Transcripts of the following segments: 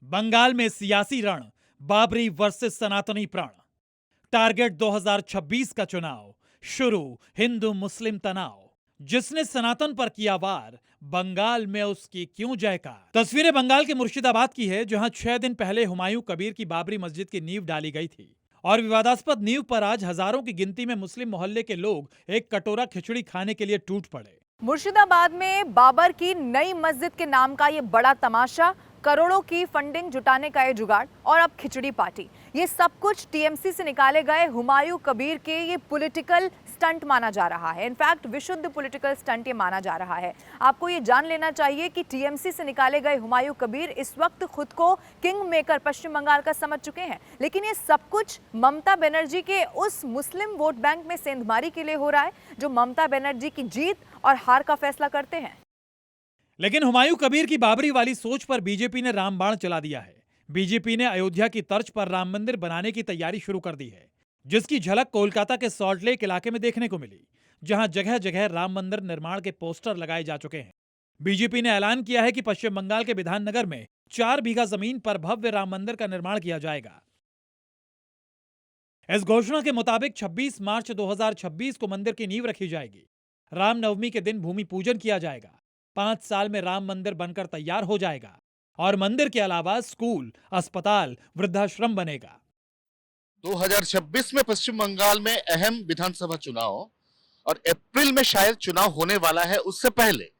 बंगाल में सियासी रण, बाबरी वर्सेस सनातनी प्रण। टारगेट 2026 का चुनाव, शुरू हिंदू मुस्लिम तनाव। जिसने सनातन पर किया वार, बंगाल में उसकी क्यों जयकार। तस्वीरें बंगाल के मुर्शिदाबाद की है, जहां 6 दिन पहले हुमायूं कबीर की बाबरी मस्जिद की नींव डाली गई थी और विवादास्पद नींव पर आज हजारों की गिनती में मुस्लिम मोहल्ले के लोग एक कटोरा खिचड़ी खाने के लिए टूट पड़े। मुर्शिदाबाद में बाबर की नई मस्जिद के नाम का ये बड़ा तमाशा, करोड़ों की फंडिंग जुटाने का ये जुगाड़ और अब खिचड़ी पार्टी, ये सब कुछ टीएमसी से निकाले गए हुमायूं कबीर के ये पॉलिटिकल स्टंट माना जा रहा है। इनफैक्ट विशुद्ध पॉलिटिकल स्टंट ये माना जा रहा है। आपको ये जान लेना चाहिए कि टीएमसी से निकाले गए हुमायूं कबीर इस वक्त खुद को किंग मेकर पश्चिम बंगाल का समझ चुके हैं, लेकिन ये सब कुछ ममता बनर्जी के उस मुस्लिम वोट बैंक में सेंधमारी के लिए हो रहा है जो ममता बनर्जी की जीत और हार का फैसला करते हैं। लेकिन हुमायूं कबीर की बाबरी वाली सोच पर बीजेपी ने रामबाण चला दिया है। बीजेपी ने अयोध्या की तर्ज पर राम मंदिर बनाने की तैयारी शुरू कर दी है, जिसकी झलक कोलकाता के सॉल्ट लेक इलाके में देखने को मिली, जहां जगह जगह राम मंदिर निर्माण के पोस्टर लगाए जा चुके हैं। बीजेपी ने ऐलान किया है कि पश्चिम बंगाल के विधाननगर में 4 बीघा जमीन पर भव्य राम मंदिर का निर्माण किया जाएगा। इस घोषणा के मुताबिक 26 मार्च 2026 को मंदिर की नींव रखी जाएगी। रामनवमी के दिन भूमि पूजन किया जाएगा। 5 साल में राम मंदिर बनकर तैयार हो जाएगा और मंदिर के अलावा स्कूल, अस्पताल, वृद्धाश्रम बनेगा। 2026 में पश्चिम बंगाल में अहम विधानसभा चुनाव और अप्रैल में शायद चुनाव होने वाला है। उससे पहले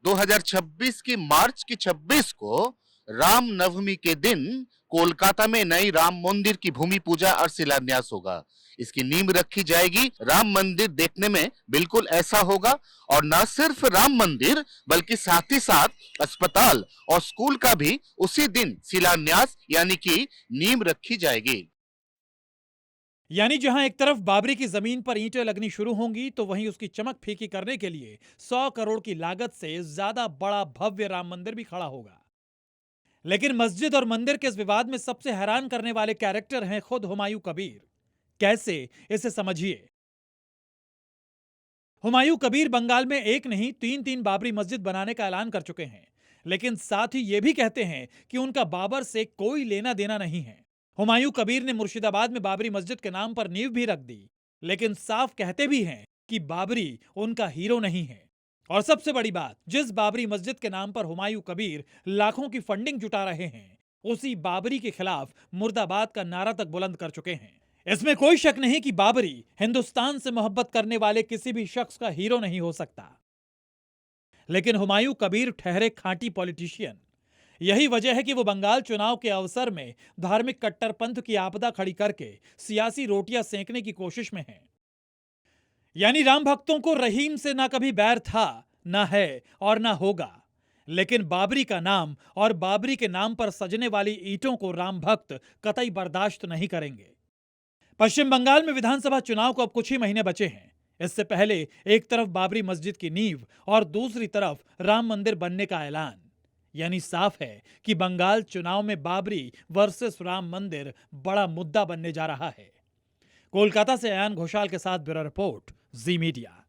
2026 की मार्च की 26 को राम नवमी के दिन कोलकाता में नई राम मंदिर की भूमि पूजा और शिलान्यास होगा। इसकी नींव रखी जाएगी। राम मंदिर देखने में बिल्कुल ऐसा होगा और न सिर्फ राम मंदिर बल्कि साथ ही साथ अस्पताल और स्कूल का भी उसी दिन शिलान्यास यानी कि नींव रखी जाएगी। यानी जहां एक तरफ बाबरी की जमीन पर ईंटें लगनी शुरू होंगी, तो वहीं उसकी चमक फीकी करने के लिए 100 करोड़ की लागत से ज्यादा बड़ा भव्य राम मंदिर भी खड़ा होगा। लेकिन मस्जिद और मंदिर के इस विवाद में सबसे हैरान करने वाले कैरेक्टर हैं खुद हुमायूं कबीर। कैसे, इसे समझिए। हुमायूं कबीर बंगाल में एक नहीं 3 बाबरी मस्जिद बनाने का ऐलान कर चुके हैं, लेकिन साथ ही यह भी कहते हैं कि उनका बाबर से कोई लेना देना नहीं है। हुमायूं कबीर ने मुर्शिदाबाद में बाबरी मस्जिद के नाम पर नींव भी रख दी, लेकिन साफ कहते भी हैं कि बाबरी उनका हीरो नहीं है। और सबसे बड़ी बात, जिस बाबरी मस्जिद के नाम पर हुमायूं कबीर लाखों की फंडिंग जुटा रहे हैं, उसी बाबरी के खिलाफ मुर्दाबाद का नारा तक बुलंद कर चुके हैं। इसमें कोई शक नहीं कि बाबरी हिंदुस्तान से मोहब्बत करने वाले किसी भी शख्स का हीरो नहीं हो सकता, लेकिन हुमायूं कबीर ठहरे खांटी पॉलिटिशियन। यही वजह है कि वो बंगाल चुनाव के अवसर में धार्मिक कट्टरपंथ की आपदा खड़ी करके सियासी रोटियां सेंकने की कोशिश में हैं। यानी राम भक्तों को रहीम से ना कभी बैर था, ना है और ना होगा, लेकिन बाबरी का नाम और बाबरी के नाम पर सजने वाली ईंटों को राम भक्त कतई बर्दाश्त नहीं करेंगे। पश्चिम बंगाल में विधानसभा चुनाव को अब कुछ ही महीने बचे हैं। इससे पहले एक तरफ बाबरी मस्जिद की नींव और दूसरी तरफ राम मंदिर बनने का ऐलान। यानी साफ है कि बंगाल चुनाव में बाबरी वर्सेस राम मंदिर बड़ा मुद्दा बनने जा रहा है। कोलकाता से अयान घोषाल के साथ ब्यूरो रिपोर्ट, जी मीडिया।